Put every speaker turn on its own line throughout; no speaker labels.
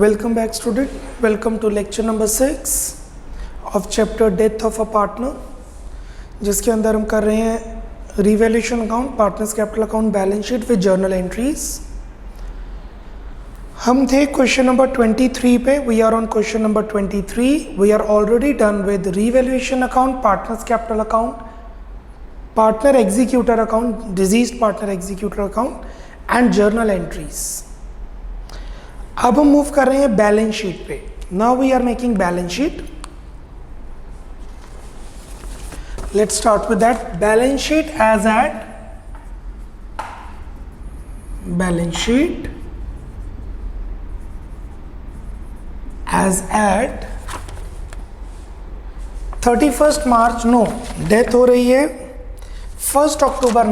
Welcome back student. Welcome to lecture number 6 of chapter death of a partner, जिसके अंदर हम कर रहे हैं revaluation account, partners capital account, balance sheet with journal entries. हम थे क्वेश्चन नंबर 23 पे। We are on question number 23। We are already done with revaluation account, partners capital account, partner executor account, deceased partner executor account and journal entries. अब हम move कर रहे हैं balance sheet पे। Now we are making balance sheet. Let's start with that. Balance sheet as at as at 31st March, no, death हो रही है 1 अक्टूबर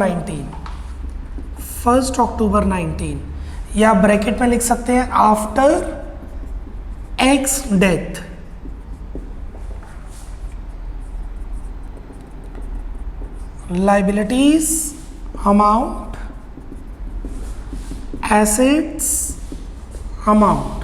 19, या ब्रैकेट में लिख सकते हैं after x death. Liabilities amount, assets amount.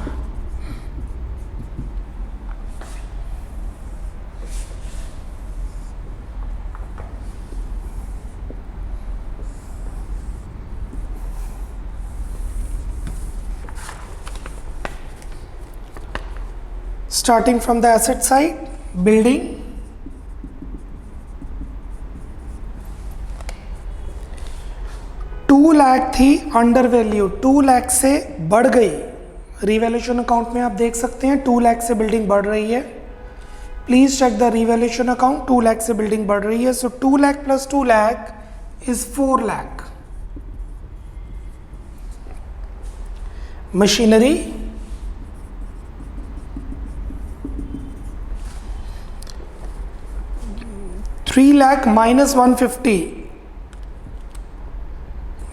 Starting from the asset side, building, $2 lakh थी under value, 2 lakh से बढ़ गई। रिवैल्यूएशन अकाउंट में आप देख सकते हैं 2 लाख से बिल्डिंग बढ़ रही है। Please check the revaluation account. 2 lakh से बिल्डिंग बढ़ रही है, so 2 lakh plus 2 lakh is 4 lakh. Machinery, $3 lakh minus 150।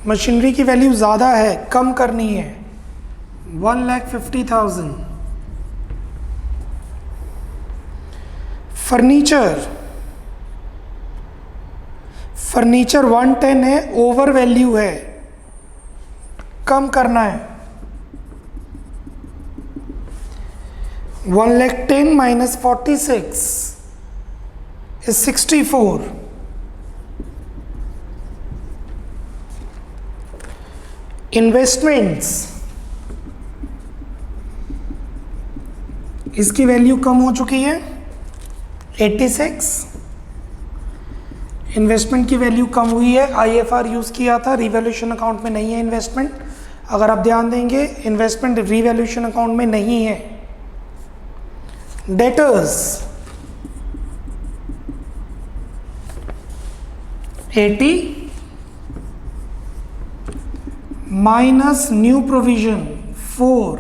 Machinery की वैल्यू ज़्यादा है, कम करनी है, 1,50,000। फर्नीचर 110 है, ओवर वैल्यू है, कम करना है, 1,10,000 माइनस 46 is 64। इन्वेस्टमेंट्स, इसकी वैल्यू कम हो चुकी है 86। इन्वेस्टमेंट की वैल्यू कम हुई है, IFR यूज किया था, रिवैल्यूएशन अकाउंट में नहीं है इन्वेस्टमेंट। अगर आप ध्यान देंगे इन्वेस्टमेंट रिवैल्यूएशन अकाउंट में नहीं है। Debtors 80 minus new provision 4,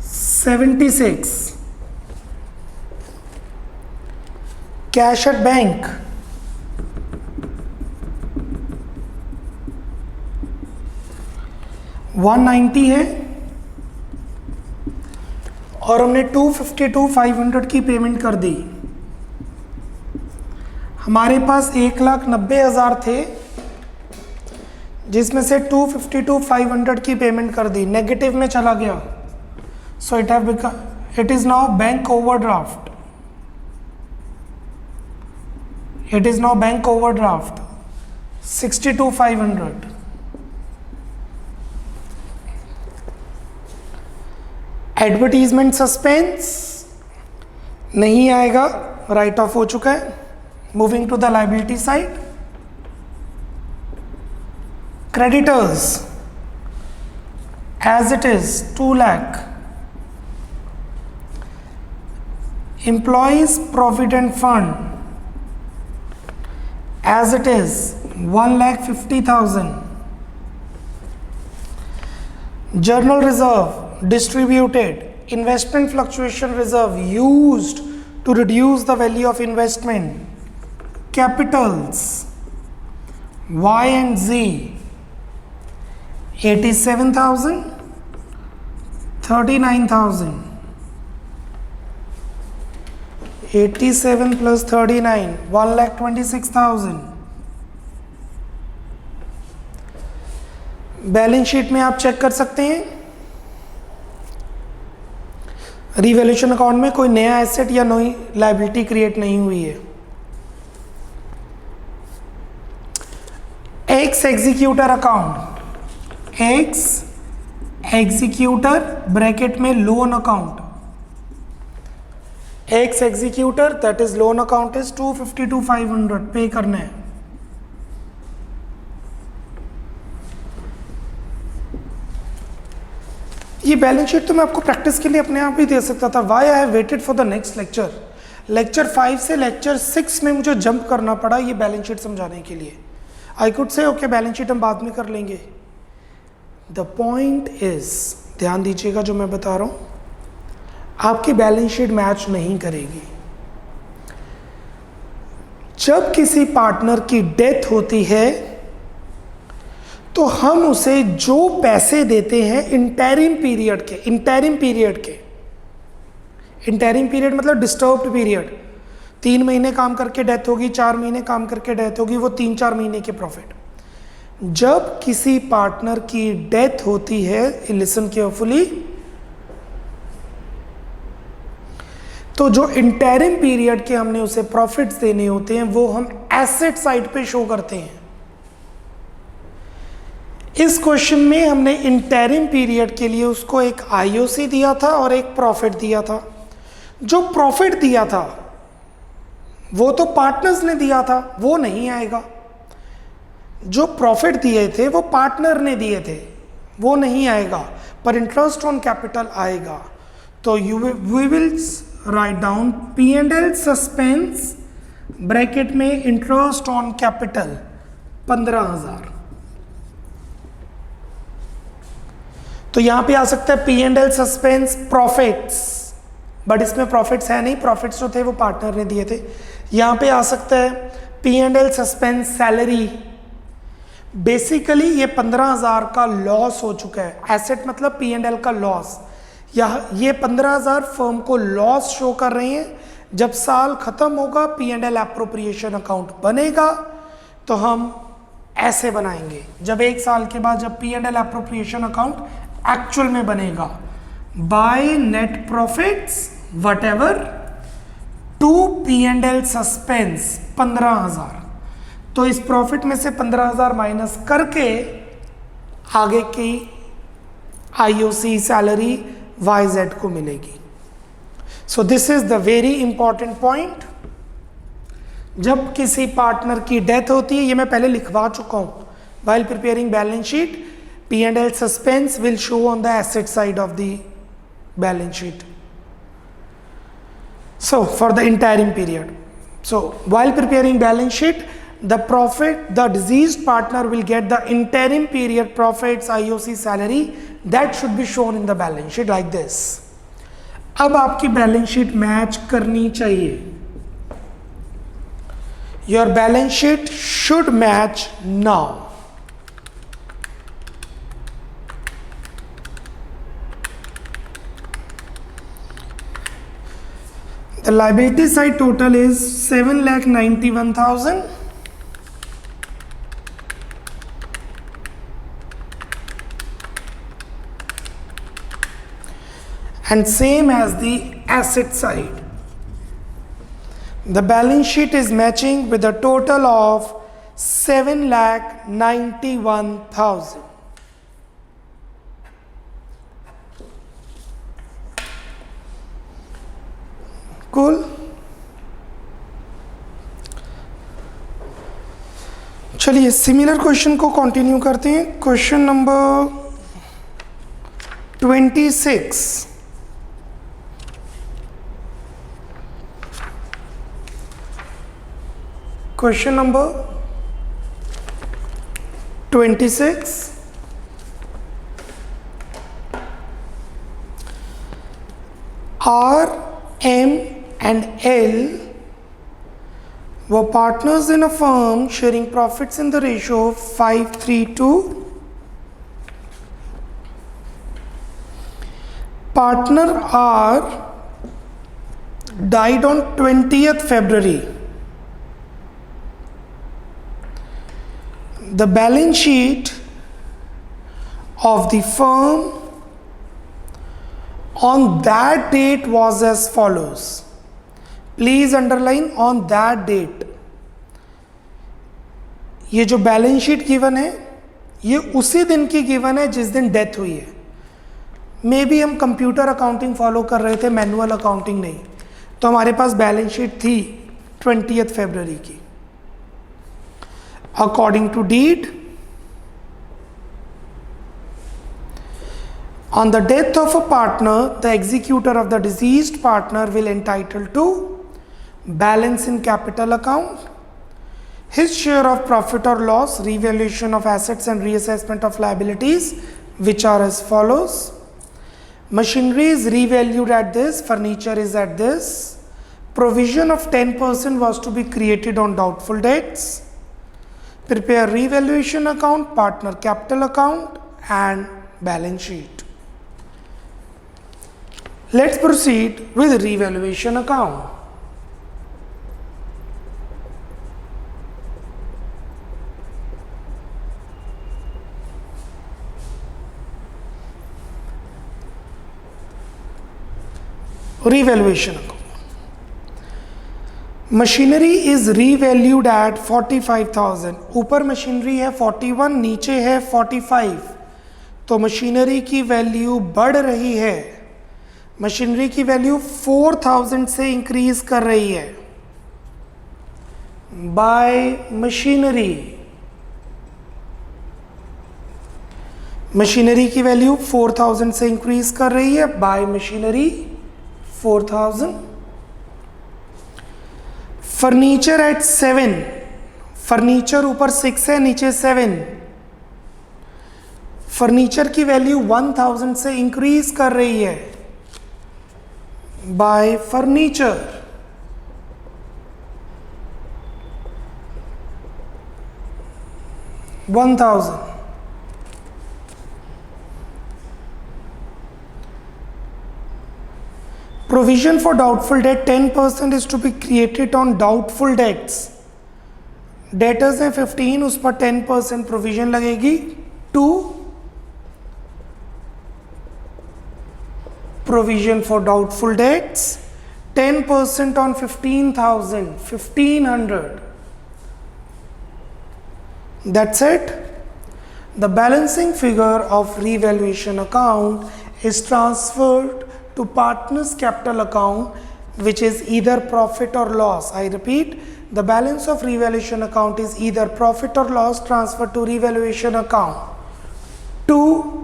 76। Cash at bank 190 है, और हमने 252,500 की पेमेंट कर दी। हमारे पास 1,90,000 थे, जिसमें से 252,500 की पेमेंट कर दी, नेगेटिव में चला गया। सो it is now bank overdraft. 62,500। Advertisement suspense नहीं आएगा, राइट ऑफ हो चुका है। Moving to the liability side, creditors as it is 2 lakh, employees provident fund as it is 1,50,000, journal reserve distributed, investment fluctuation reserve used to reduce the value of investment, capitals Y and Z 87,000, 39,000, 87 plus 39, 1,26,000। Balance sheet में आप check कर सकते हैं revaluation account में कोई नया asset या नई लायबिलिटी क्रिएट नहीं हुई है। X executor account, X executor bracket में loan account, X executor that is loan account is 252,500 pay करना है। ये बैलेंस शीट तो मैं आपको प्रैक्टिस के लिए अपने आप ही दे सकता था। Why I have waited for the next lecture. Lecture 5 से लेक्चर 6 में मुझे जंप करना पड़ा ये बैलेंस शीट समझाने के लिए। I could say okay balance sheet हम बाद में कर लेंगे। द पॉइंट इज, ध्यान दीजिएगा जो मैं बता रहा हूं, आपकी बैलेंस शीट मैच नहीं करेगी। जब किसी पार्टनर की डेथ होती है तो हम उसे जो पैसे देते हैं इंटरिम पीरियड के, इंटरिम पीरियड मतलब डिस्टर्ब्ड पीरियड, 3 महीने काम करके डेथ होगी, 4 महीने काम करके डेथ होगी, वो 3-4 महीने के प्रॉफिट। जब किसी पार्टनर की डेथ होती है, लिसन केयरफुली, तो जो इंटरिम पीरियड के हमने उसे प्रॉफिट्स देने होते हैं वो हम एसेट साइड पे शो करते हैं। इस क्वेश्चन में हमने इंटरिम पीरियड के लिए उसको एक आईओसी दिया था और एक प्रॉफिट दिया था। जो प्रॉफिट दिया था वो तो पार्टनर्स ने दिया था, वो नहीं आएगा। जो प्रॉफिट दिए थे वो पार्टनर ने दिए थे, वो नहीं आएगा, पर इंटरेस्ट ऑन कैपिटल आएगा। तो we will write down P&L suspense bracket में इंटरेस्ट ऑन कैपिटल 15,000। तो यहां पे आ सकता है P&L सस्पेंस प्रॉफिट्स, बट इसमें प्रॉफिट्स है नहीं, प्रॉफिट्स जो थे वो पार्टनर ने दिए थे। यहां पे आ सकता है P&L सस्पेंस सैलरी। बेसिकली ये 15,000 का लॉस हो चुका है, एसेट मतलब P&L का लॉस। ये 15,000 फर्म को लॉस शो कर रहे हैं। जब साल खत्म होगा P&L एप्रोप्रिएशन अकाउंट बनेगा तो हम ऐसे बनाएंगे। जब 1 साल के बाद जब P&L एप्रोप्रिएशन अकाउंट एक्चुअल में बनेगा, by net profits whatever to P&L suspense 15,000। तो इस प्रॉफिट में से 15,000 माइनस करके आगे की आईओसी सैलरी YZ को मिलेगी। So this is the very important point. जब किसी पार्टनर की डेथ होती है, ये मैं पहले लिखवा चुका हूं, while preparing balance sheet P&L suspense will show on the asset side of the balance sheet. So for the interim period, so while preparing balance sheet, the profit, the deceased partner will get the interim period profits, IOC salary, that should be shown in the balance sheet like this. अब आपकी balance sheet match करनी चाहिए। Your balance sheet should match now. The liability side total is 7,91,000. And same as the asset side. The balance sheet is matching with a total of 7,91,000. Cool. चलिए similar question को continue करते हैं। Question number 26। Question number 26। R, M and L were partners in a firm sharing profits in the ratio of 5:3:2. Partner R died on 20th February. The balance sheet of the firm On that date was as follows. Please underline on that date. ये जो balance sheet given है ये उसी दिन की given है जिस दिन डेथ हुई है. मे बी हम कंप्यूटर अकाउंटिंग फॉलो कर रहे थे, मैनुअल अकाउंटिंग नहीं, तो हमारे पास बैलेंस शीट थी 20 फरवरी की. According to deed, on the death of a partner, the executor of the deceased partner will entitle to balance in capital account, his share of profit or loss, revaluation of assets and reassessment of liabilities, which are as follows. Machinery is revalued at this, furniture is at this. Provision of 10% was to be created on doubtful debts. Prepare revaluation account, partner capital account and balance sheet. Let's proceed with revaluation account. Revaluation account. Machinery is revalued at 45,000. ऊपर machinery है 41, नीचे है 45, तो machinery की value बढ़ रही है. Machinery की वैल्यू 4000 से इंक्रीज कर रही है. बाय मशीनरी, मशीनरी की वैल्यू 4000 से इंक्रीज कर रही है. By machinery 4000. Furniture at 7, furniture ऊपर 6 है, नीचे 7. फर्नीचर की वैल्यू 1000 से इंक्रीज कर रही है. Bye furniture. $1000. Provision for doubtful debt, 10% is to be created on doubtful debts. Debtors हैं 15, उस पर 10% प्रोविजन लगेगी. 2, provision for doubtful debts, 10% on 15,000, 1500. That's it. The balancing figure of revaluation account is transferred to partner's capital account, which is either profit or loss. I repeat, the balance of revaluation account is either profit or loss transferred to revaluation account. 2,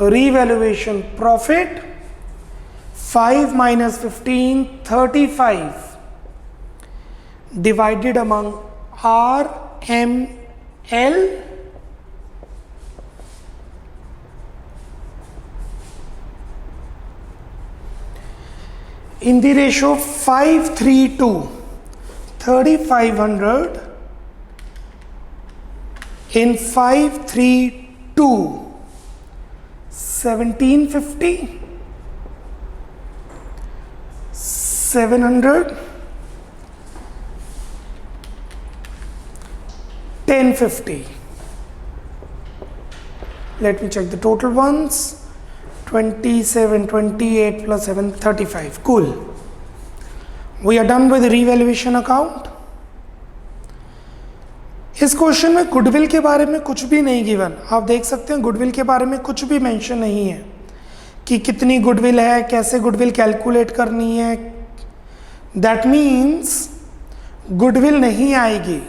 revaluation profit, 5 minus 15, 35, divided among R, M, L. In the ratio 5:3:2, 3500 in 5:3:2, 1750, 700, 1050. Let me check the total ones. 27, 28 plus 7, 35. Cool. We are done with the revaluation account. इस question में goodwill के बारे में कुछ भी नहीं given. आप देख सकते हैं गुडविल के बारे में कुछ भी मेंशन नहीं है कि कितनी गुडविल है, कैसे गुडविल कैलकुलेट करनी है. दैट मीन्स गुडविल नहीं आएगी.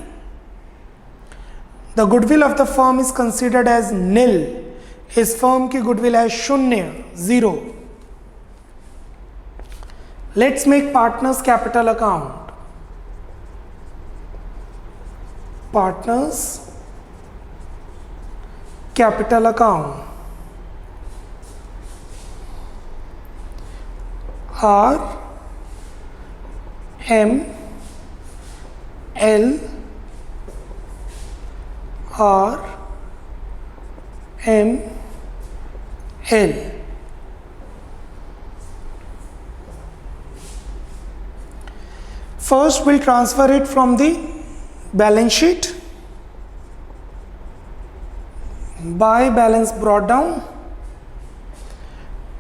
The goodwill of the firm is considered as nil. इस फर्म की गुडविल है 0, 0. Let's make partners capital account. Partners capital account. R, M, L, R, M, L. First we'll transfer it from the balance sheet by balance brought down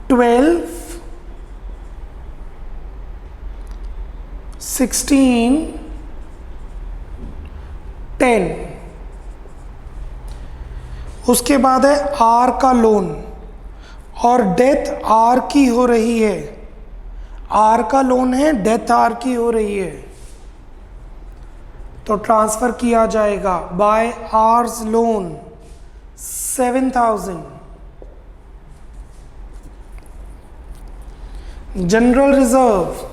12, 16, 10। उसके बाद है are का loan, और death are की हो रही है। आर का लोन है, डेथ आर की हो रही है, तो ट्रांसफर किया जाएगा by R's loan 7,000। General reserve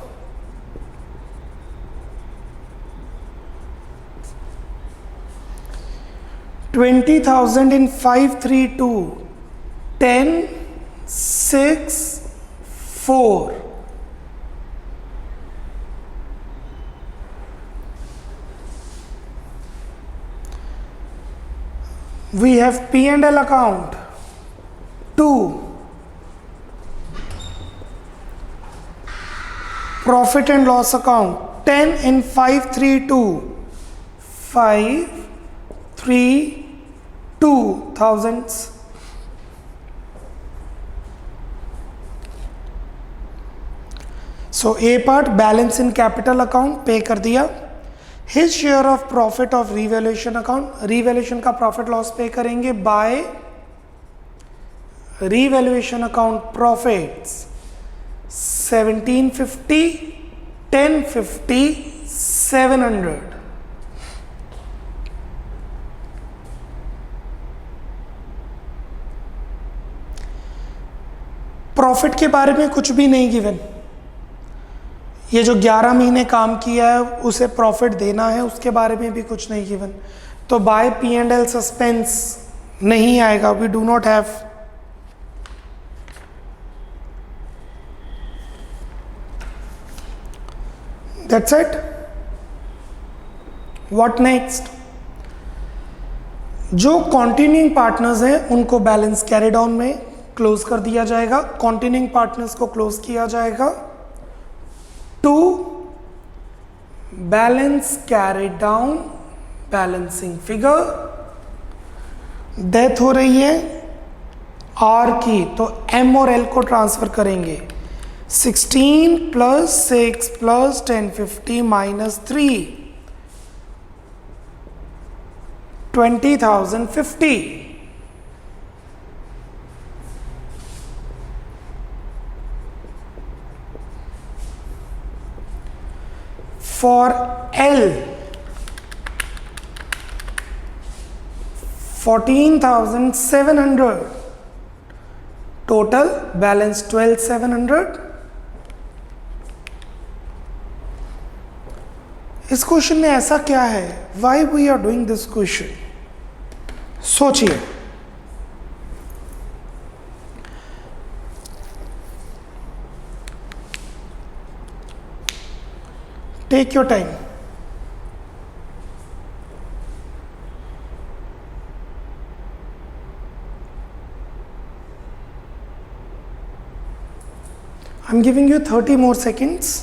20,000 in 532, 10, 6, 4. We have P&L account 2, profit and loss account 10 in 532, 5, 3, 2 thousands. So A part balance in capital account पे कर दिया। His share of profit of revaluation account, revaluation का profit loss पे करेंगे by revaluation account profits 1750, 1050, 700। Profit के बारे में कुछ भी नहीं गिवन। ये जो 11 महीने काम किया है उसे प्रॉफिट देना है, उसके बारे में भी कुछ नहीं गिवन। तो बाय P&L सस्पेंस नहीं आएगा, we do not have. That's it. What next? जो कॉन्टिन्यूइंग पार्टनर्स हैं उनको बैलेंस कैरिड ऑन में क्लोज कर दिया जाएगा। कॉन्टिन्यूइंग पार्टनर्स को क्लोज किया जाएगा to balance carried down, balancing figure. Death हो रही है आर की, तो एम और एल को ट्रांसफर करेंगे। 16 plus 6 plus 1050 minus 3, 20,050। For L 14,700, total balance 12,700। इस क्वेश्चन में ऐसा क्या है? Why we are doing this question? सोचिए। Take your time. I'm giving you 30 more seconds.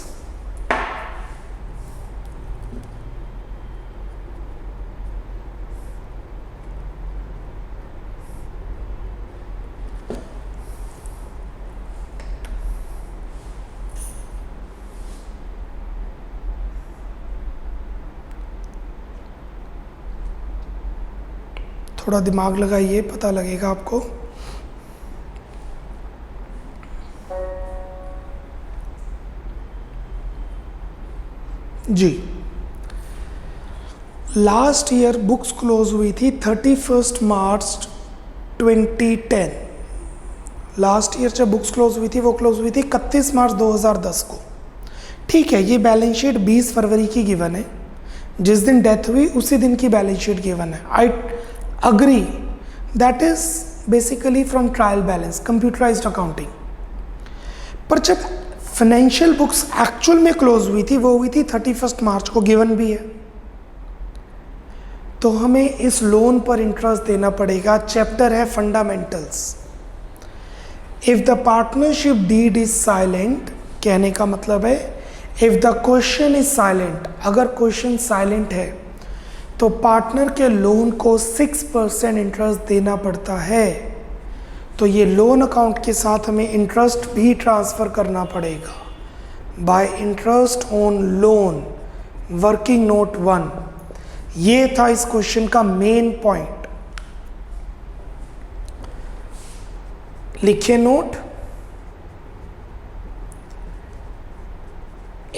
थोड़ा दिमाग लगाइए, पता लगेगा आपको। जी, लास्ट ईयर बुक्स क्लोज हुई थी 31 मार्च 2010। लास्ट ईयर जब बुक्स क्लोज हुई थी वो क्लोज हुई थी 31 मार्च 2010 को। ठीक है, ये बैलेंस शीट 20 फरवरी की गिवन है, जिस दिन डेथ हुई उसी दिन की बैलेंस शीट गिवन है। I agree, that is basically from trial balance, computerised accounting. पर जब फाइनेंशियल बुक्स एक्चुअल में क्लोज हुई थी वो हुई थी 31 मार्च को, गिवन भी है। तो हमें इस लोन पर इंटरेस्ट देना पड़ेगा। चैप्टर है fundamentals. If the partnership deed is silent, कहने का मतलब है if the question is silent, अगर क्वेश्चन साइलेंट है तो पार्टनर के लोन को 6% इंटरेस्ट देना पड़ता है। तो तो ये लोन अकाउंट के साथ हमें इंटरेस्ट भी ट्रांसफ़र करना पड़ेगा। Bye interest on loan, working note 1। ये था इस क्वेश्चन का मेन पॉइंट। लिखिए note,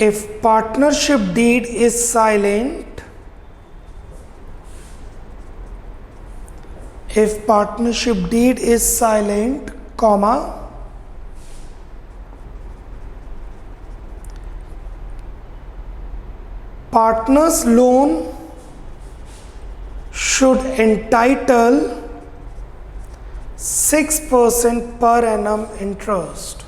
if partnership deed is silent, if partnership deed is silent, comma, partner's loan should entitle 6% per annum interest.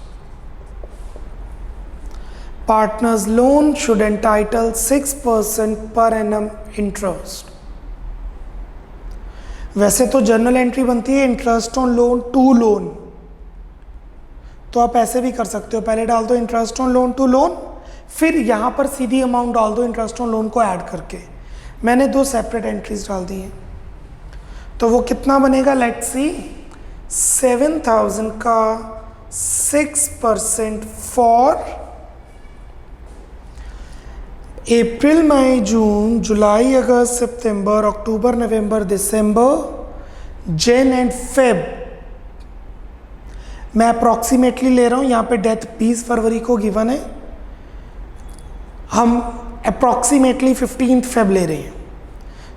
Partner's loan should entitle 6% per annum interest. वैसे तो journal entry बनती है interest on loan to loan, तो आप ऐसे भी कर सकते हो, पहले डाल दो interest on loan to loan, फिर यहाँ पर सीधी अमाउंट डाल दो इंटरेस्ट ऑन लोन को ऐड करके। मैंने 2 सेपरेट एंट्रीज डाल दी हैं, तो वो कितना बनेगा, लेट्स सी, 7,000 का 6% फॉर अप्रैल, मई, जून, जुलाई, अगस्त, सितंबर, अक्टूबर, नवंबर, दिसंबर, जन एंड फेब। मैं अप्रॉक्सीमेटली ले रहा हूँ, यहाँ पे डेथ 20 फरवरी को गिवन है, हम अप्रॉक्सीमेटली 15 फेब ले रहे हैं,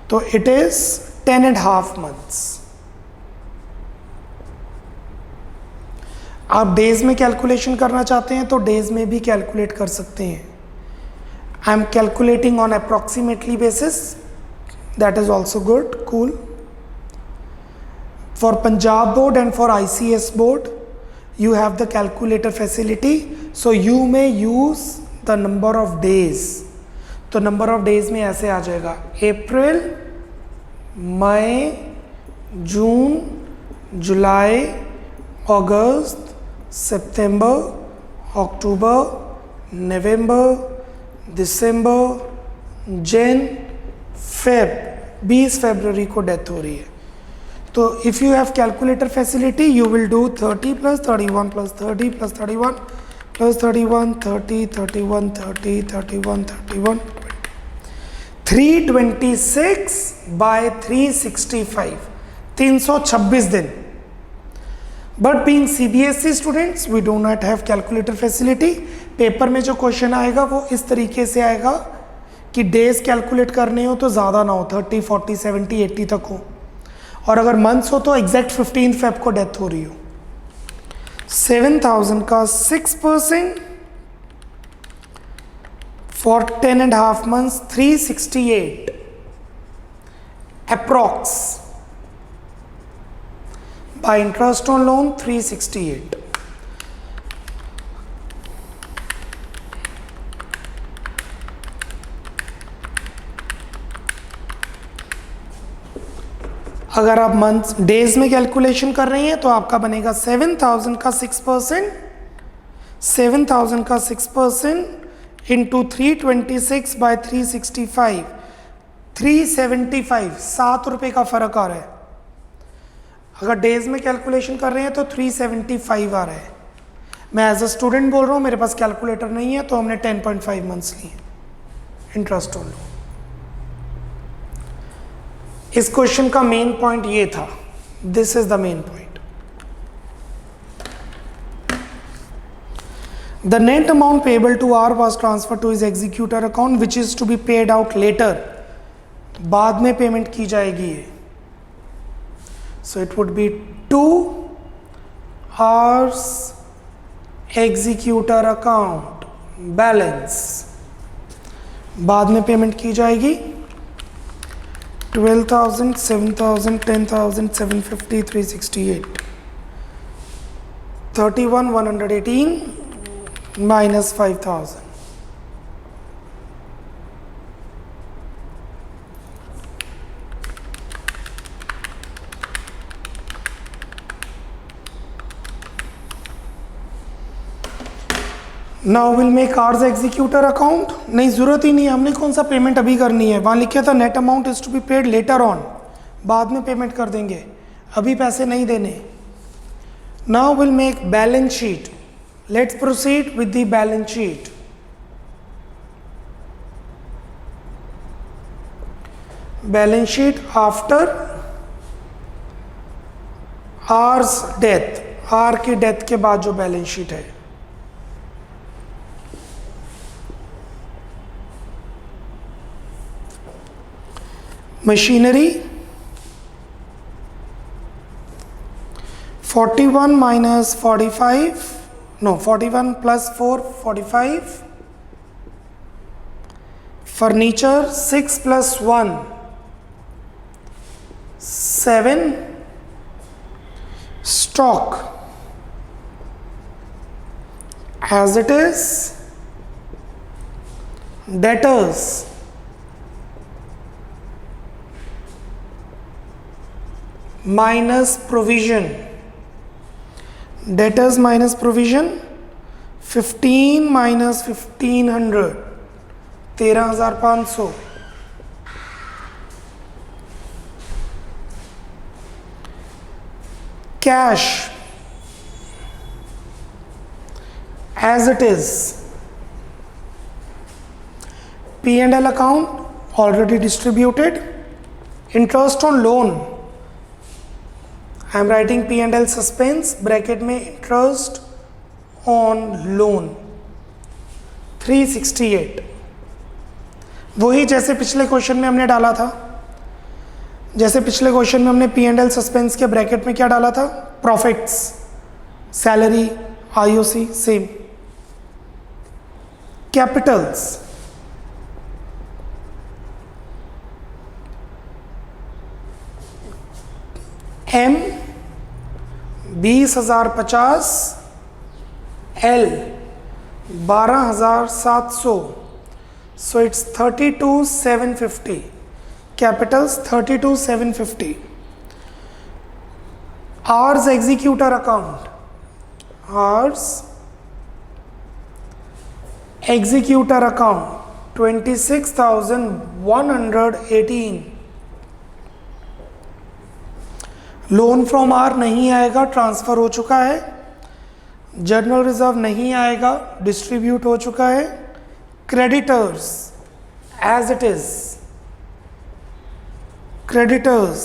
तो इट इज 10.5 months। आप डेज में कैलकुलेशन करना चाहते हैं तो डेज में भी कैलकुलेट कर सकते हैं। I am calculating on approximately basis, that is also good, cool. For Punjab board and for ICS board, you have the calculator facility, so you may use the number of days. तो number of days में ऐसे आ जाएगा, अप्रैल, मई, जून, जुलाई, अगस्त, सितंबर, अक्टूबर, नवंबर, दिसंबर, जन, Feb, 20 फरवरी को death हो रही है। तो if you have calculator facility you will do 30 + 31 + 30 + 31 + 31 30 31 30 31 31 326 by 365, 326 दिन। But being CBSE students we do not have calculator facility. Paper में जो क्वेश्चन आएगा वो इस तरीके से आएगा कि डेज कैलकुलेट करने हो तो ज़्यादा ना हो, 30 40 70 80 तक हो, और अगर मंथ्स हो तो एग्जैक्ट 15 फेब को डेथ हो रही हो। 7,000 का 6% for 10.5 months, 368 approx, by interest on loan 368। अगर आप मंथ्स डेज में कैलकुलेशन कर रही हैं तो आपका बनेगा 7,000 का 6%, 7,000 का 6% इंटू 326 बाय 365, 375, 7 रुपये का फ़र्क आ रहा है। अगर डेज में कैलकुलेशन कर रहे हैं तो 375 आ रहा है। मैं एज अ स्टूडेंट बोल रहा हूँ, मेरे पास कैलकुलेटर नहीं है, तो हमने 10.5 मंथ्स लिए इंटरेस्ट ऑन लोन। इस क्वेश्चन का मेन पॉइंट ये था, this is the main point. The net amount payable to R was transfer to his executor account which is to be paid out later, बाद में payment की जाएगी ये। So it would be to ours executor account balance, बाद में payment की जाएगी 12,000, 7,000, 10,000, 750, 368, 31,118 minus 5,000। Now will make R's executor account. नहीं, ज़रूरत ही नहीं है, हमने कौन सा पेमेंट अभी करनी है। वहाँ लिखा था net amount is to be paid later on, बाद में पेमेंट कर देंगे, अभी पैसे नहीं देने। Now we'll make balance sheet. Let's proceed with the balance sheet. Balance sheet after R's death. R की डेथ के बाद जो बैलेंस शीट है. Machinery 41 minus 45, no 41 plus 4 45. Furniture 6 plus 1 7. Stock as it is. Debtors minus provision. Debtors minus provision 15 minus 1500 13,500. Cash as it is. P&L account already distributed. Interest on loan, I am writing P&L suspense bracket में interest on loan 368. वही जैसे पिछले question में हमने डाला था. जैसे पिछले क्वेश्चन में हमने P&L सस्पेंस के ब्रैकेट में क्या डाला था? Profits, salary, IOC, same. Capitals M 20,050, L 12,700, so it's 32,750. Capitals 32,750. R's executor account. R's executor account 26,118. Loan from R नहीं आएगा, ट्रांसफर हो चुका है. जर्नल रिजर्व नहीं आएगा, डिस्ट्रीब्यूट हो चुका है. Creditors as it is. Creditors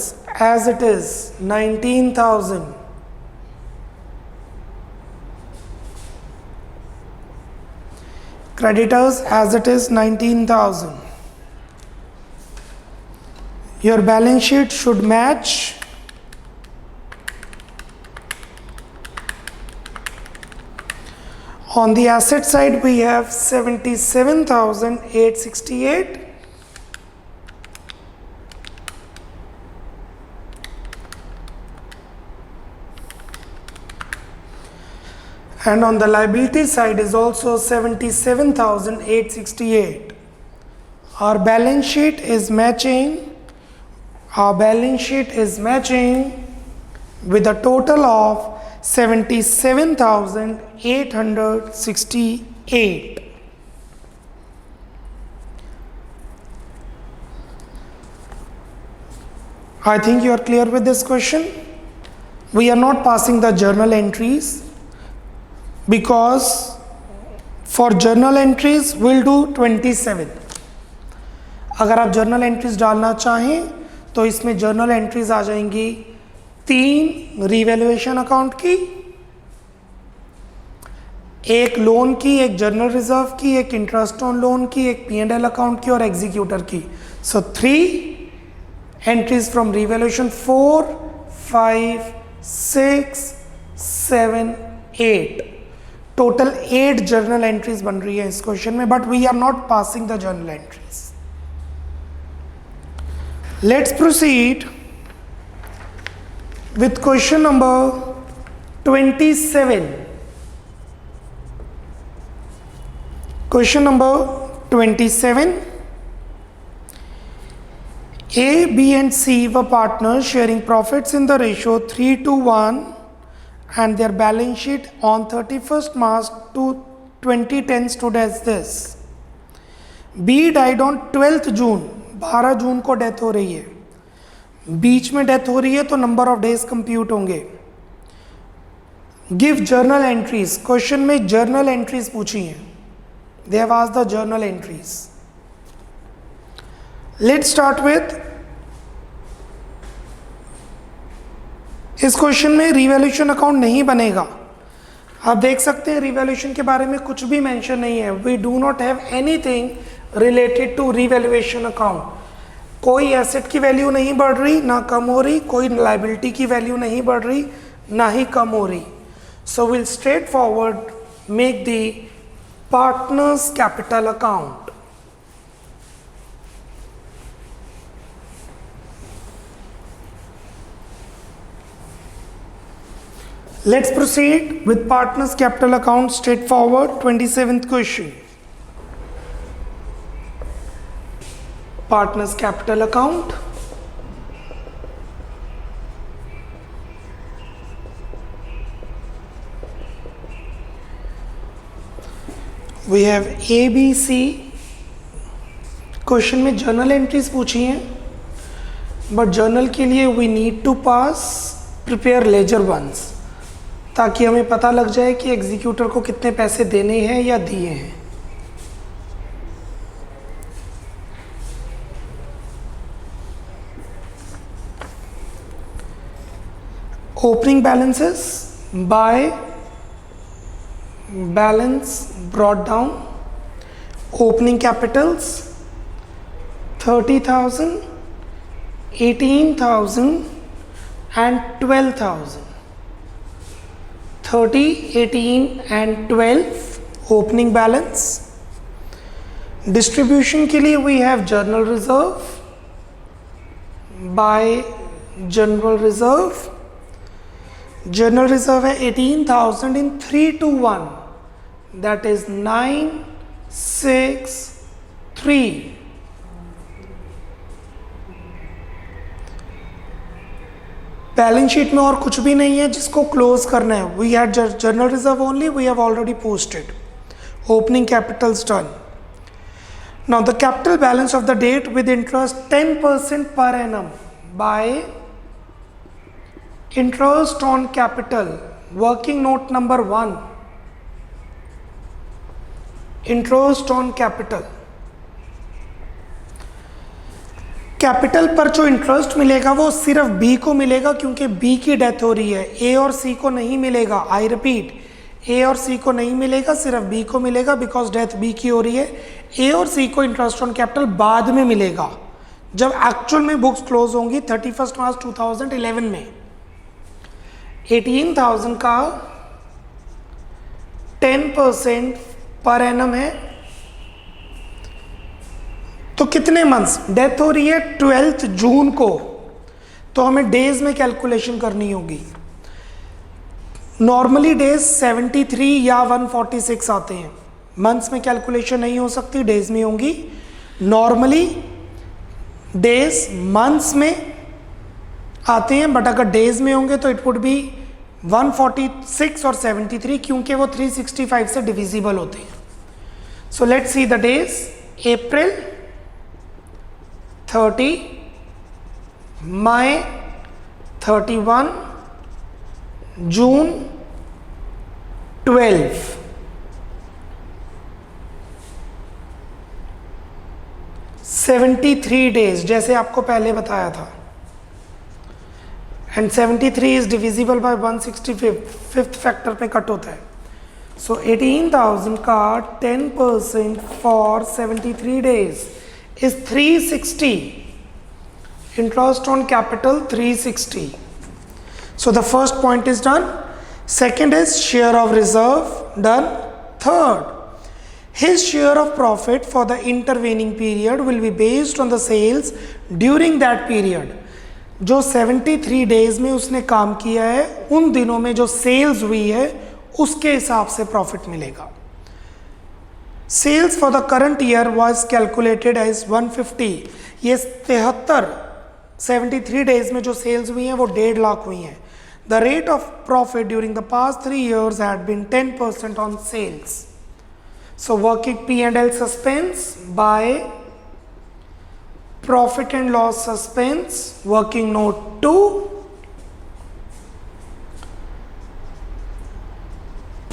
as it is 19,000. Creditors as it is 19,000. Your balance sheet should match. On the asset side we have 77,868. And on the liability side is also 77,868. Our balance sheet is matching. Our balance sheet is matching with a total of 77,868. I think you are clear with this question. We are not passing the journal entries, because for journal entries we'll do 27. अगर आप journal entries डालना चाहें तो इसमें journal entries आ जाएंगी 3 revaluation account की, एक loan की, एक journal reserve की, एक interest on loan की, एक P&L account की और executor की. So 3 entries from revaluation 4, 5, 6, 7, 8. Total 8 journal entries बन रही है इस क्वेश्चन में, but we are not passing the journal entries. Let's proceed with question number 27. Question number 27. A, B and C were partners sharing profits in the ratio 3:1 and their balance sheet on 31st March 2010 stood as this. B died on 12th June. 12 जून को death हो रही है. बीच में death हो रही है तो number of days compute होंगे. गिव जर्नल एंट्रीज, क्वेश्चन में जर्नल एंट्रीज पूछी हैं, they have asked the journal entries. Let's start with, इस क्वेश्चन में रिवैल्यूएशन अकाउंट नहीं बनेगा। आप देख सकते हैं रिवैल्यूएशन के बारे में कुछ भी मेंशन नहीं है। We do not have anything related to revaluation account. कोई एसेट की वैल्यू नहीं बढ़ रही ना कम हो रही, कोई लायबिलिटी की वैल्यू नहीं बढ़ रही ना ही कम हो रही। So will straight forward make the partners capital account. Let's proceed with partners capital account, straightforward. 27th question. Partners capital account. We have A, B, C. Question में जर्नल एंट्रीज पूछी हैं, बट जर्नल के लिए we need to pass prepare ledger ones, ताकि हमें पता लग जाए कि एग्जीक्यूटर को कितने पैसे देने हैं या दिए हैं। Opening balances by balance brought down, opening Capitals 30,000, 18,000 and 12,000। 30, 18 and 12 opening balance। Distribution के लिए we have journal reserve by general reserve। General reserve है 18,000 in 3 to 1, that is 9, 6, 3। Balance sheet में और कुछ भी नहीं है जिसको क्लोज करना है। We had journal reserve only, we have already posted. Opening capitals done. Now the capital balance of the date with interest 10% per annum by interest on capital. Working note number 1, interest on capital. Capital पर जो interest मिलेगा वो सिर्फ B को मिलेगा, क्योंकि B की death हो रही है। ए और सी को नहीं मिलेगा। आई रिपीट, ए और सी को नहीं मिलेगा, सिर्फ बी को मिलेगा, बिकॉज डेथ बी की हो रही है। ए और सी को इंटरेस्ट ऑन कैपिटल बाद में मिलेगा, जब एक्चुअल में बुक्स क्लोज होंगी 31 मार्च 2011 में। 18,000 का 10% पर एनम है, तो कितने मंथ्स? डेथ हो रही है 12 जून को, तो हमें डेज में कैलकुलेशन करनी होगी। नॉर्मली डेज 73 या 146 आते हैं, मंथ्स में कैलकुलेशन नहीं हो सकती, डेज में होंगी। नॉर्मली डेज मंथ्स में आते हैं, बट अगर डेज में होंगे तो इट वुड बी 146 और 73, क्योंकि वो 365 से डिविजिबल होते हैं। So let's see the days. April 30, May 31, June 12। (73 days जैसे आपको पहले बताया था, and 73 is divisible by 165, fifth factor पे कट होता है। सो 18,000 का 10% for 73 days is 360. Interest on capital 360. So the first point is done. Second is share of reserve done. Third, his share of profit for the intervening period will be based on the sales during that period. जो 73 days में उसने काम किया है, उन दिनों में जो सेल्स हुई है उसके हिसाब से प्रॉफिट मिलेगा। Sales for the current year was calculated as 150। ये 73 डेज में जो सेल्स हुई हैं वो 1.5 लाख हुई हैं। The rate of profit during the past 3 years had been 10% on sales. So working P&L suspense by profit and loss suspense, working note 2।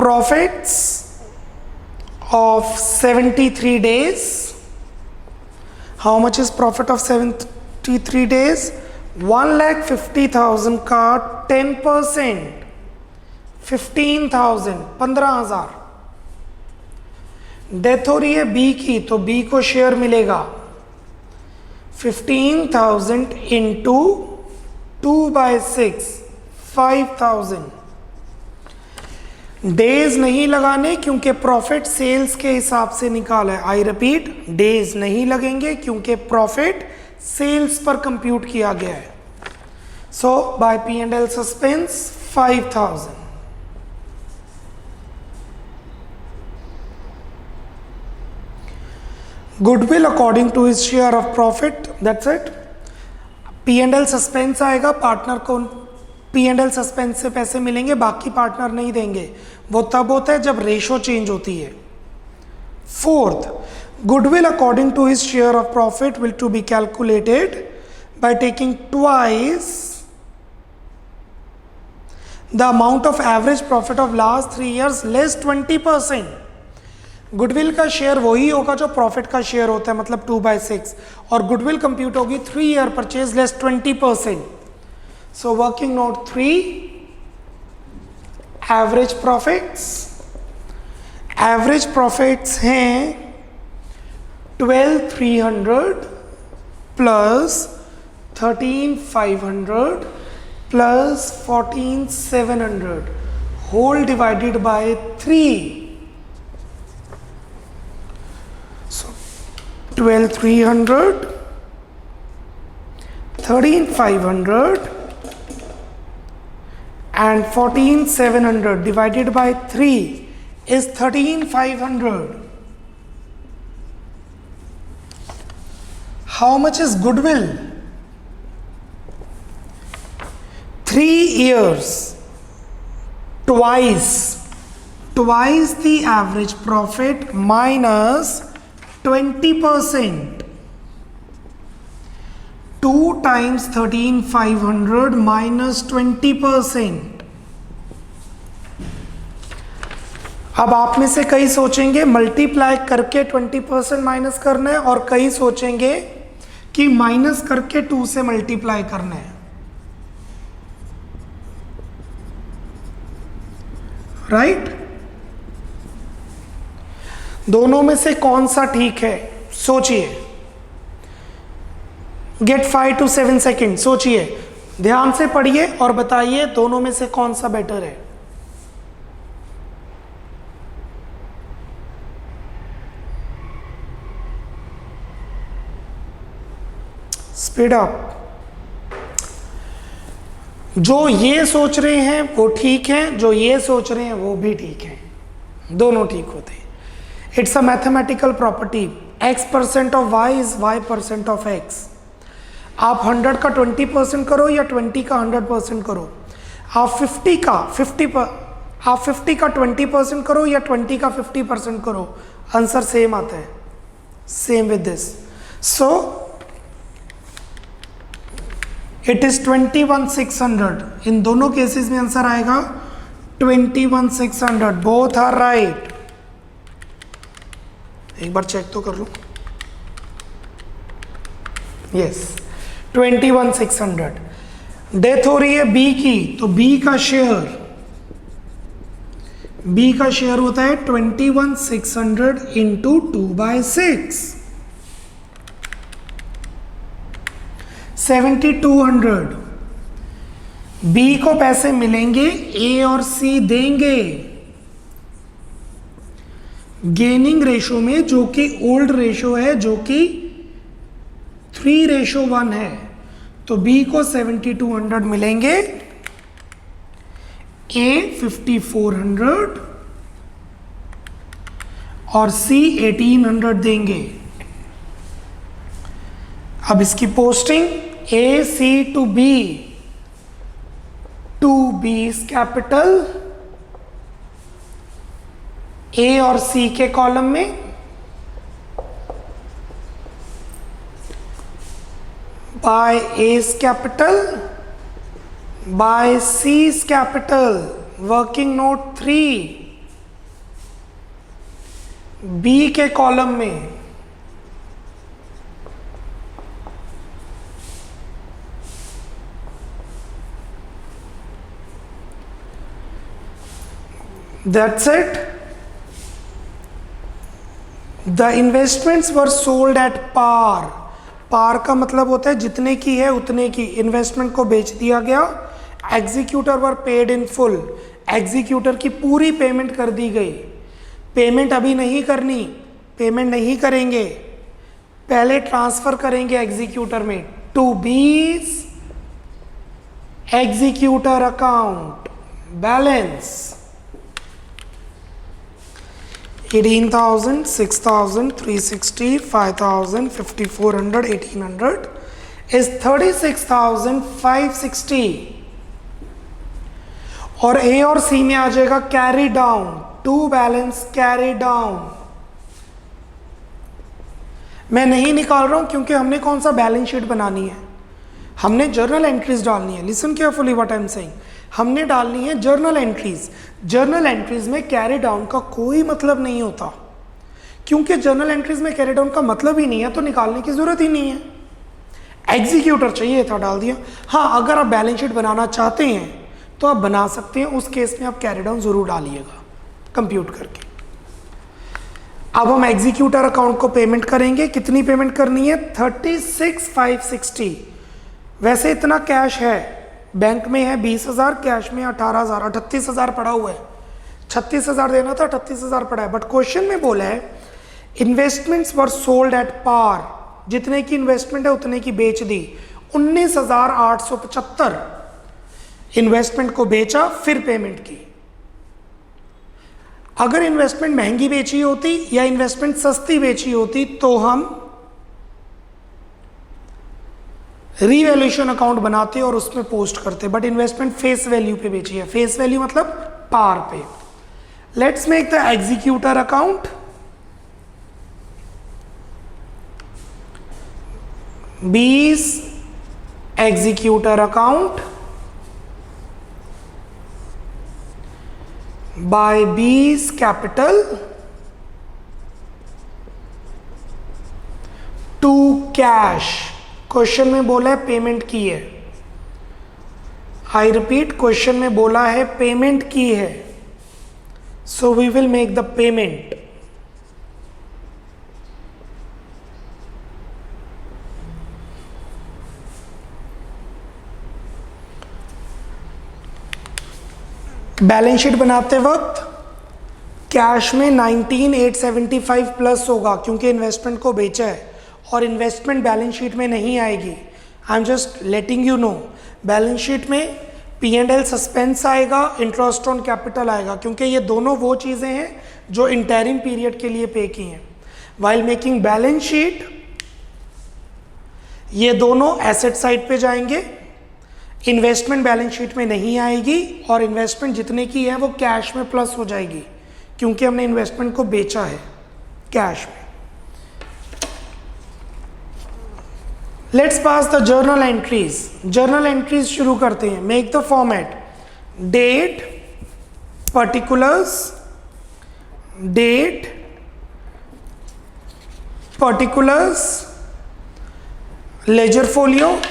profits of 73 days. How much is profit of 73 days? 1,50,000 का 10%, 15,000, 15,000. Death हो रही है B की, तो B को share मिलेगा 15,000 into 2/6, 5,000. Days नहीं लगाने क्योंकि प्रॉफिट सेल्स के हिसाब से निकाला है. आई रिपीट, डेज नहीं लगेंगे क्योंकि प्रॉफिट सेल्स पर कंप्यूट किया गया है. So by P and L suspense 5,000. Goodwill according to his share of profit. That's it. P and L suspense आएगा, पार्टनर को पी एंड एल सस्पेंस से पैसे मिलेंगे, बाकी पार्टनर नहीं देंगे. वो तब होता है जब रेशो चेंज होती है. Fourth, goodwill according to his share of profit will to be calculated by taking twice the amount of average profit of last 3 years less 20%. Goodwill का शेयर वही होगा जो प्रॉफिट का शेयर होता है, मतलब 2/6, और गुडविल कंप्यूट होगी 3 year purchase less 20%. So working note 3, average profits. Average profits हैं 12,300 plus 13,500 plus 14,700 whole divided by 3. 12,300, 13,500 and 14,700 divided by 3 is 13,500. How much is goodwill? 3 years, twice the average profit minus 20%. 2 times 13,500 minus 20%. अब आप में से कई सोचेंगे multiply करके 20% minus करना है, और कई सोचेंगे कि माइनस करके 2 से मल्टीप्लाई करना है. राइट? दोनों में से कौन सा ठीक है? सोचिए. Get 5 to 7 second. सोचिए, ध्यान से पढ़िए और बताइए दोनों में से कौन सा बेटर है. Speed up. जो ये सोच रहे हैं वो ठीक है, जो ये सोच रहे हैं वो भी ठीक है. दोनों ठीक होते हैं. It's a mathematical property. x% of y is y% of x. आप 100 का 20% करो या 20 का 100% करो. आप 50 का 20% करो या 20 का 50% करो, आंसर सेम आता है. Same with this. So it is 21,600. इन दोनों केसेस में आंसर आएगा 21,600. Both are right. एक बार चेक तो कर लो. यस, 21,600. डेथ हो रही है बी की, तो बी का शेयर होता है 21,600 इंटू 2/6, 7,200. बी को पैसे मिलेंगे, ए और सी देंगे. गेनिंग रेशो में, जो कि ओल्ड रेशो है, जो कि 3:1 है, तो बी को 7,200 मिलेंगे, ए 5,400 और सी 1,800 देंगे. अब इसकी posting A C to B capital, A और सी के कॉलम में, by A's capital by C's capital. Working note 3, B के कॉलम में that's it. The investments were sold at par. Par का मतलब होता है जितने की है उतने की इन्वेस्टमेंट को बेच दिया गया। Executor were paid in full. Executor की पूरी पेमेंट कर दी गई। पेमेंट अभी नहीं करनी, पेमेंट नहीं करेंगे, पहले ट्रांसफर करेंगे एग्जीक्यूटर में टू बीस एग्जीक्यूटर अकाउंट बैलेंस 18,000, 6,000, 360, 5,000, 5,400, 1,800 is 36,560 और ए और सी में आ जाएगा carry down, to balance carry down. मैं नहीं निकाल रहा हूं क्योंकि हमने कौन सा बैलेंस शीट बनानी है, हमने जर्नल एंट्रीज डालनी है। Listen carefully what I am saying, हमने डालनी है जर्नल एंट्रीज। जर्नल एंट्रीज में कैरी डाउन का कोई मतलब नहीं होता, क्योंकि जर्नल एंट्रीज में कैरी डाउन का मतलब ही नहीं है तो निकालने की जरूरत ही नहीं है। एग्जीक्यूटर चाहिए था, डाल दिया। हाँ, अगर आप बैलेंस शीट बनाना चाहते हैं तो आप बना सकते हैं, उस केस में आप कैरी डाउन जरूर डालिएगा कंप्यूट करके। अब हम एग्जीक्यूटर अकाउंट को पेमेंट करेंगे। कितनी पेमेंट करनी है? 36,560। वैसे इतना कैश है, बैंक में है 20,000, कैश में 18,000, 38,000 पड़ा हुआ है। 36,000 देना था, 38,000 पड़ा है। बट क्वेश्चन में बोला है investments were sold at par. जितने की इन्वेस्टमेंट है उतने की बेच दी। 19,875 इन्वेस्टमेंट को बेचा, फिर पेमेंट की। अगर इन्वेस्टमेंट महंगी बेची होती या इन्वेस्टमेंट सस्ती बेची होती तो हम रीवैल्यूएशन अकाउंट बनाते और उसमें पोस्ट करते, बट इन्वेस्टमेंट फेस वैल्यू पे बेची है। फेस वैल्यू मतलब पार पे। Let's make the executor account. B's executor account by B's capital to cash. Question में बोला है पेमेंट की है। आई रिपीट, क्वेश्चन में बोला है पेमेंट की है, so we will make the payment. Balance sheet बनाते वक्त कैश में 19,875 प्लस होगा क्योंकि इन्वेस्टमेंट को बेचा है, और इन्वेस्टमेंट बैलेंस शीट में नहीं आएगी। I am just letting you know, balance sheet में P&L सस्पेंस आएगा, इंटरेस्ट ऑन कैपिटल आएगा, क्योंकि ये दोनों वो चीज़ें हैं जो इंटरिम पीरियड के लिए पे की हैं। वाइल मेकिंग बैलेंस शीट ये दोनों एसेट साइड पे जाएंगे, इन्वेस्टमेंट बैलेंस शीट में नहीं आएगी, और इन्वेस्टमेंट जितने की है वो कैश में प्लस हो जाएगी क्योंकि हमने इन्वेस्टमेंट को बेचा है कैश में। Let's pass the journal entries. Journal entries शुरू करते हैं। Make the format date, particulars, date, particulars, ledger folio,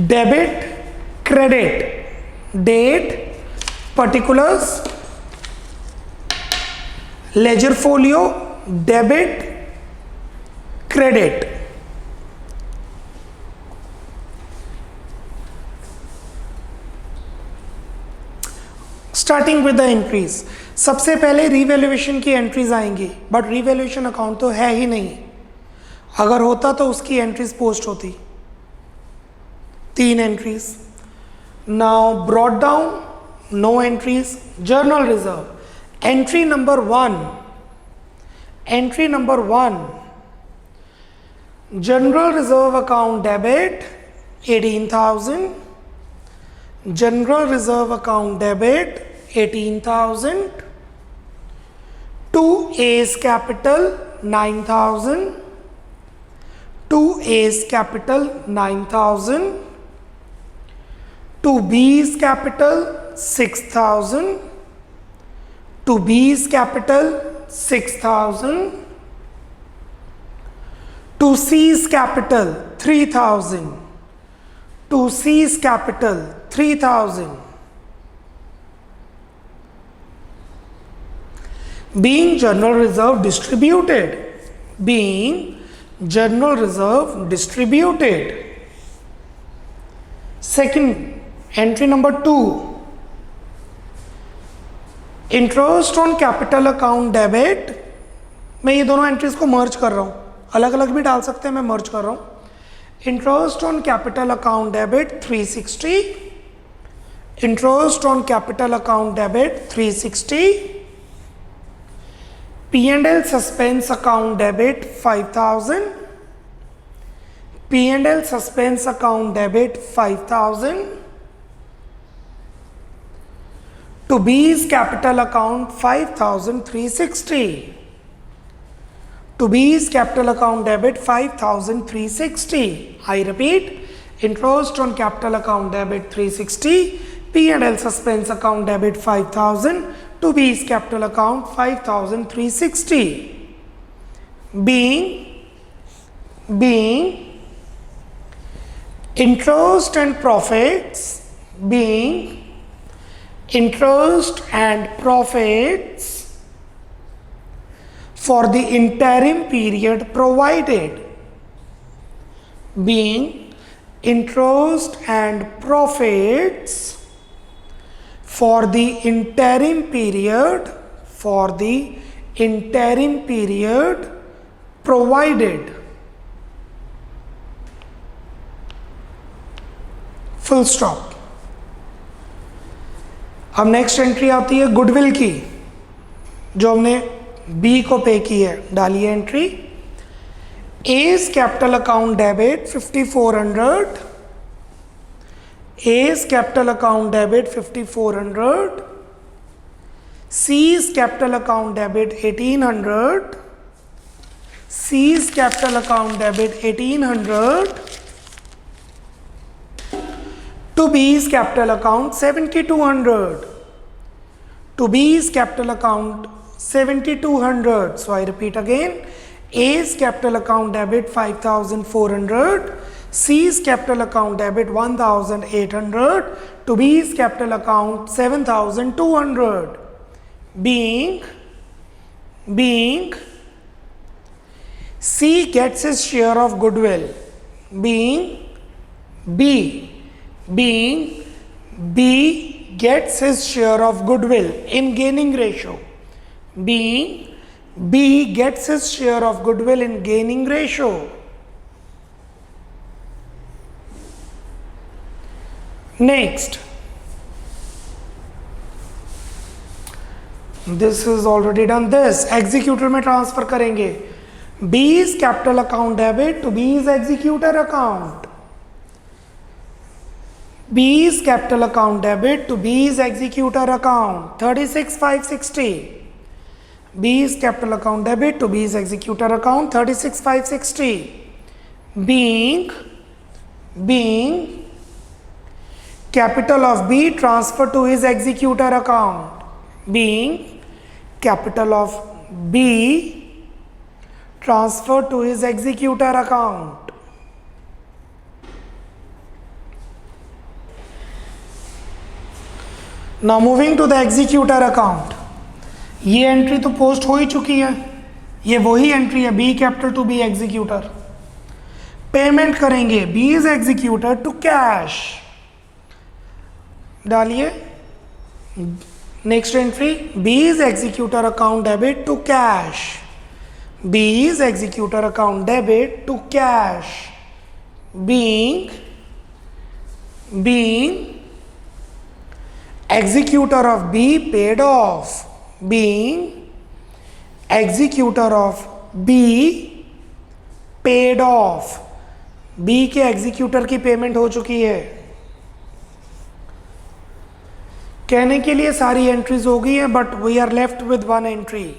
debit, credit. Date, particulars, ledger folio, debit, credit. Starting with the entries. सबसे पहले रीवैल्यूएशन की एंट्रीज आएंगी, but revaluation account तो है ही नहीं। अगर होता तो उसकी एंट्रीज पोस्ट होती। 3 entries. Now brought down, no entries. Journal reserve entry number 1। Entry number 1 general reserve account debit 18,000, general reserve account debit 18,000, to S capital 9,000, to S capital 9,000, to B's capital 6,000, to B's capital 6,000, to C's capital 3,000, to C's capital 3,000. Being general reserve distributed, being general reserve distributed. Second, entry number 2, interest on capital account debit. मैं ये दोनों entries को मर्ज कर रहा हूँ, अलग अलग भी डाल सकते हैं, मैं मर्ज कर रहा हूँ. Interest on capital account debit 360, interest on capital account debit 360, P&L suspense account debit 5,000, P&L suspense account debit 5,000, to B's capital account 5,360, to B's capital account debit 5,360. I repeat, interest on capital account debit 360, P&L suspense account debit 5,000, to B's capital account 5,360. Being interest and profits, being interest and profits for the interim period provided, being interest and profits for the interim period provided. Full stop. अब next entry आती है goodwill की, जो हमने B को पे की है. डालिए entry. A's capital account debit 5,400, A's capital account debit 5,400, C's capital account debit 1,800, C's capital account debit 1,800, to B's capital account 7,200, to B's capital account 7,200. So I repeat again, A's capital account debit 5,400, C's capital account debit 1,800, to B's capital account 7,200. Being C gets his share of goodwill. Being B gets his share of goodwill in gaining ratio. Being B gets his share of goodwill in gaining ratio. Next, this is already done. This executor में transfer करेंगे. B's capital account debit to B's executor account. B's capital account debit to B's executor account 36,560. B's capital account debit to B's executor account 36,560. Being capital of B transferred to his executor account. Being capital of B transferred to his executor account. Now moving to the executor account. ये entry तो post हो ही चुकी है, ये वही entry है B capital to B executor. Payment करेंगे B is executor to cash. डालिए next entry, B is executor account debit to cash. B is executor account debit to cash. Being executor of B paid off. Being executor of B paid off. B के executor की payment हो चुकी है. कहने के लिए सारी entries हो गई है, but we are left with one entry.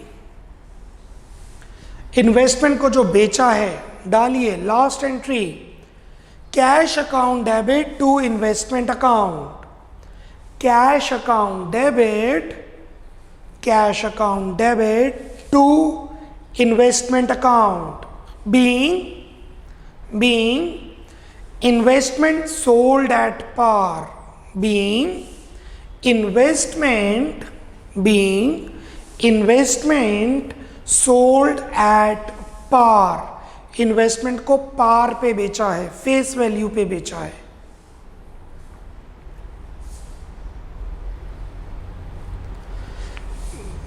Investment को जो बेचा है, डालिए last entry, cash account debit to investment account. Cash account debit cash account debit to investment account, being investment sold at par, being investment sold at par, investment को पार पे बेचा है, face value पे बेचा है.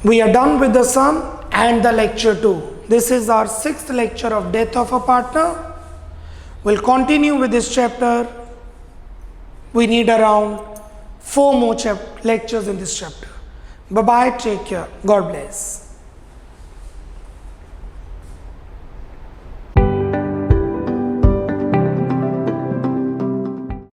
We are done with the sum and the lecture 2. This is our 6th lecture of Death of a Partner. We'll continue with this chapter. We need around 4 more lectures in this chapter. Bye bye, take care, God bless.